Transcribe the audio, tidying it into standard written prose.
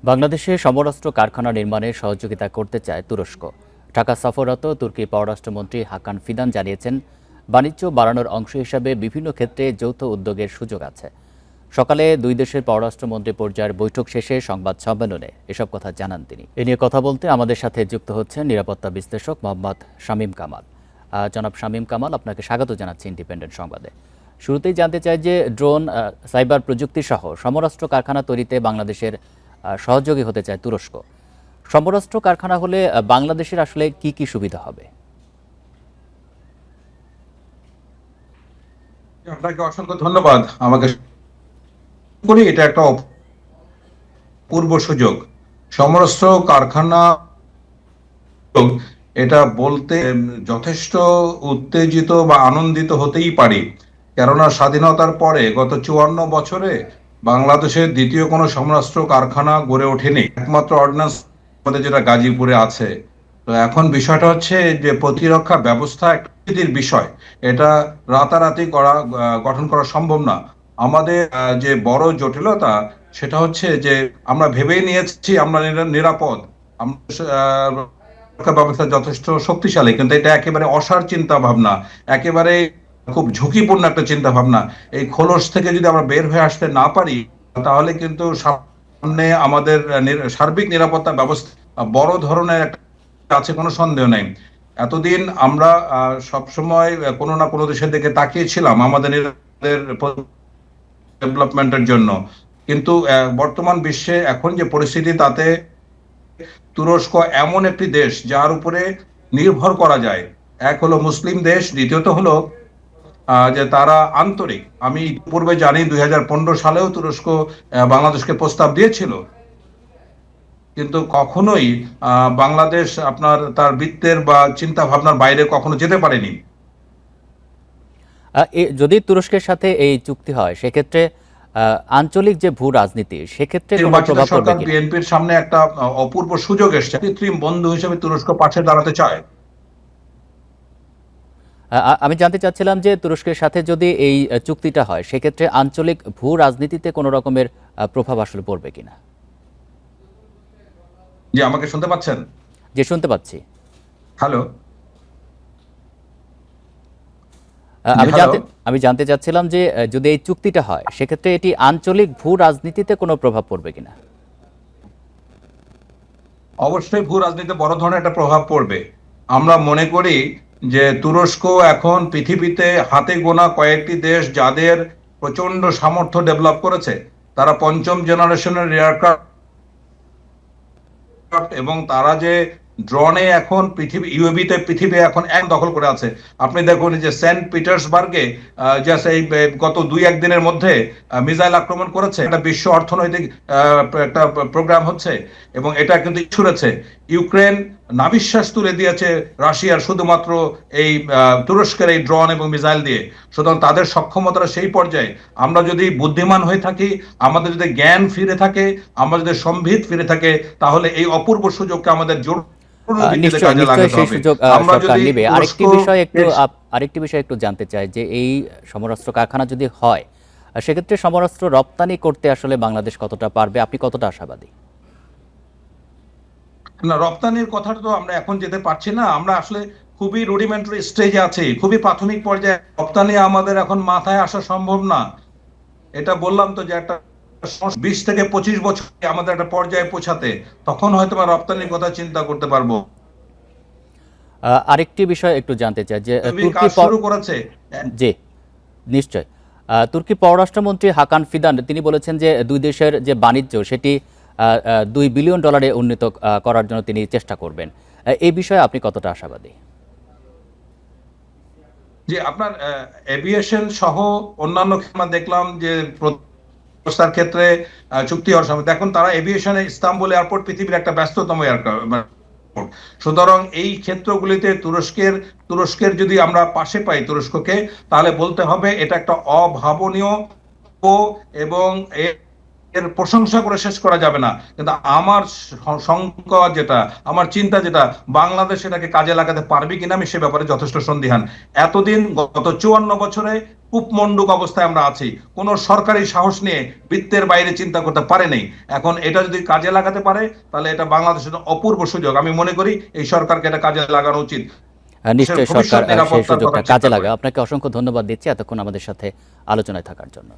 বাংলাদেশে সমরাস্ত্র কারখানা নির্মাণে সহযোগিতা করতে চায় তুরস্ক। ঢাকা সফররত তুর্কি পররাষ্ট্রমন্ত্রী হাকান ফিদান জানিয়েছেন, বাণিজ্য বাড়ানোর অংশ হিসাবে বিভিন্ন ক্ষেত্রে যৌথ উদ্যোগের সুযোগ আছে। সকালে দুই দেশের পররাষ্ট্রমন্ত্রী পর্যায়ের বৈঠক শেষে সংবাদ সম্মেলনে এসব কথা জানান তিনি। এ নিয়ে কথা বলতে আমাদের সাথে যুক্ত হচ্ছেন নিরাপত্তা বিশ্লেষক মোহাম্মদ শামীম কামাল। জনাব শামীম কামাল, আপনাকে স্বাগত জানাচ্ছি ইন্ডিপেন্ডেন্ট সংবাদে। শুরুতেই জানতে চাই যে ড্রোন, সাইবার প্রযুক্তি সহ সমরাস্ত্র কারখানা তৈরিতে বাংলাদেশের সহযোগী হতে চায় তুরস্ক। সমরাস্ত্র কারখানা হলে বাংলাদেশের আসলে কি কি সুবিধা হবে? আপনাকে অসংখ্য ধন্যবাদ। আমাকে করি এটা একটা পূর্ব সুযোগ। সমরাস্ত্র কারখানা এটা বলতে যথেষ্ট উত্তেজিত বা আনন্দিত হতেই পারি, কেননা স্বাধীনতার পরে গত 54 বছরে বাংলাদেশের দ্বিতীয় কোনো সমরাস্ত্র কারখানা গড়ে ওঠেনি। একমাত্র অর্ডিন্যান্স আমাদের যেটা গাজীপুরে আছে। তো এখন বিষয়টা হচ্ছে যে প্রতিরক্ষা ব্যবস্থা একটা বিষয়, এটা রাতারাতি গঠন করা সম্ভব না। আমাদের যে বড় জটিলতা সেটা হচ্ছে যে আমরা ভেবেই নিয়েছি আমরা নিরাপদ, আমরা ব্যবস্থা যথেষ্ট শক্তিশালী, কিন্তু এটা একেবারে অসার চিন্তা ভাবনা, একেবারে খুব ঝুঁকিপূর্ণ একটা চিন্তা ভাবনা। এই খোলস থেকে যদি আমরা বের হয়ে আসতে না পারি, তাহলে কিন্তু সামনে আমাদের সার্বিক নিরাপত্তা ব্যবস্থা বড় ধরনের একটা আছে, কোনো সন্দেহ নেই। এতদিন আমরা সবসময় কোনো না কোনো দেশের দিকে তাকিয়েছিলাম আমাদের ডেভেলপমেন্টের জন্য, কিন্তু বর্তমান বিশ্বে এখন যে পরিস্থিতি, তাতে তুরস্ক এমন একটি দেশ যার উপরে নির্ভর করা যায়। এক হলো মুসলিম দেশ, দ্বিতীয়ত হলো যে তারা আন্তরিক। আমি পূর্বে জানি 2015 সালেও তুরস্ক বাংলাদেশকে প্রস্তাব দিয়েছিল, কিন্তু কখনোই বাংলাদেশ আপনার তার বৃত্তের বা চিন্তা ভাবনার বাইরে কখনো যেতে পারেনি। যদি তুরস্কের সাথে এই চুক্তি হয়, সেক্ষেত্রে আঞ্চলিক যে ভূ রাজনীতি, সেক্ষেত্রে কোনো প্রভাব পড়বে সরকার কিনা? বিএনপির সামনে একটা অপূর্ব সুযোগ এসেছে, কৃত্রিম বন্ধু হিসেবে তুরস্ক পাশে দাঁড়াতে চায়। আমি জানতে চাচ্ছিলাম যে তুরস্কের সাথে যদি এই চুক্তিটা হয়, সেক্ষেত্রে আঞ্চলিক ভূ রাজনীতিতে কোনো রকমের প্রভাব আসলে পড়বে কিনা? যে আমাকে শুনতে পাচ্ছেন? যে শুনতে পাচ্ছি। হ্যালো। আমি জানতে চাচ্ছিলাম যে যদি এই চুক্তিটা হয়, সেক্ষেত্রে এটি আঞ্চলিক ভূ রাজনীতিতে কোনো প্রভাব পড়বে কিনা? অবশ্যই ভূ রাজনীতিতে বড় ধরনের একটা প্রভাব পড়বে। আমরা মনে করি যে তুরস্ক এখন পৃথিবীতে হাতে গোনা কয়েকটি দেশ যাদের প্রচন্ড সামর্থ্য ডেভেলপ করেছে। তারা পঞ্চম জেনারেশনের এয়ারক্রাফট, এবং তারা যে ড্রোনে এখন ইউএভিতে পৃথিবী এখন এক দখল করে আছে। আপনি দেখুন যে সেন্ট পিটার্সবার্গে জাস্ট এই গত 2-1 দিনের মধ্যে মিসাইল আক্রমণ করেছে। একটা বিশ্ব অর্থনৈতিক একটা প্রোগ্রাম হচ্ছে, এবং এটা কিন্তু ছুড়েছে। ইউক্রেন নাভিশ্বাস তুলে দিয়েছে রাশিয়ার শুধুমাত্র এই তুরস্কের এই ড্রোন এবং মিসাইল দিয়ে। সুতরাং তাদের সক্ষমতাটা সেই পর্যায়ে। আমরা যদি বুদ্ধিমান হয়ে থাকি, আমাদের যদি জ্ঞান ফিরে থাকে, আমরা যদি সম্বিত ফিরে থাকে, তাহলে এই অপূর্ব সুযোগকে আমাদের জোর নিশ্চয়ই সেই সুযোগ সরকার নেবে। আরেকটি বিষয় একটু জানতে চাই যে এই সমরাস্ত্র কারখানা যদি হয়, সেক্ষেত্রে সমরাস্ত্র রপ্তানি করতে আসলে বাংলাদেশ কতটা পারবে? আপনি কতটা আশাবাদী? না, রপ্তানির কথাটা তো আমরা এখন যেতে পারছি না। আমরা আসলে খুবই রুডিমেন্টারি স্টেজে আছি, খুবই প্রাথমিক পর্যায়ে। রপ্তানি আমাদের এখন মাথায় আসা সম্ভব না। এটা বললাম তো যে একটা 20 থেকে 25 বছর আমাদের একটা পর্যায়ে পৌঁছাতে, তখন হয়তো রপ্তানির কথা চিন্তা করতে পারবো। আরেকটি বিষয় একটু জানতে চাই যে তুর্কি শুরু করেছে। জি, নিশ্চয়। তুর্কি পররাষ্ট্রমন্ত্রী হাকান ফিদান তিনি বলেছেন যে দুই দেশের যে বাণিজ্য, সেটি $2 বিলিয়ন উন্নীত করার জন্য তিনি চেষ্টা করবেন। এই বিষয়ে আপনি কতটা আশাবাদী? যে আপনার এভিয়েশন সহ অন্যান্য আমরা দেখলাম যে প্রস্তার ক্ষেত্রে চুক্তি হওয়ার সময় দেখুন, তারা এভিয়েশনে ইস্তাম্বুল এয়ারপোর্ট পৃথিবীর একটা ব্যস্ততম এয়ারপোর্ট। সুতরাং এই ক্ষেত্রগুলিতে তুরস্কের যদি আমরা পাশে পাই তুরস্ককে, তাহলে বলতে হবে এটা একটা অভাবনীয়, এবং এর প্রশংসা করে শেষ করা যাবে না। কিন্তু আমার শঙ্কা যেটা, আমার চিন্তা যেটা, বাংলাদেশ এটাকে কাজে লাগাতে পারবে কিনা আমি সে ব্যাপারে যথেষ্ট সন্দিহান। এতদিন গত 54 বছরে কূপমণ্ডুক অবস্থায় আমরা আছি। কোনো সরকারি সাহস নিয়ে বৃত্তের বাইরে চিন্তা করতে পারে নাই। এখন এটা যদি কাজে লাগাতে পারে তাহলে এটা বাংলাদেশের জন্য অপূর্ব সুযোগ। আমি মনে করি এই সরকারকে এটা কাজে লাগানো উচিত। দেশের নিশ্চয়ই সরকার ভবিষ্যৎ সেই নিরাপত্তার সুযোগটা কথা কাজে চিন্তা করে। লাগায়। আপনাকে অসংখ্য ধন্যবাদ দিচ্ছি এতক্ষণ আমাদের সাথে আলোচনায় থাকার জন্য।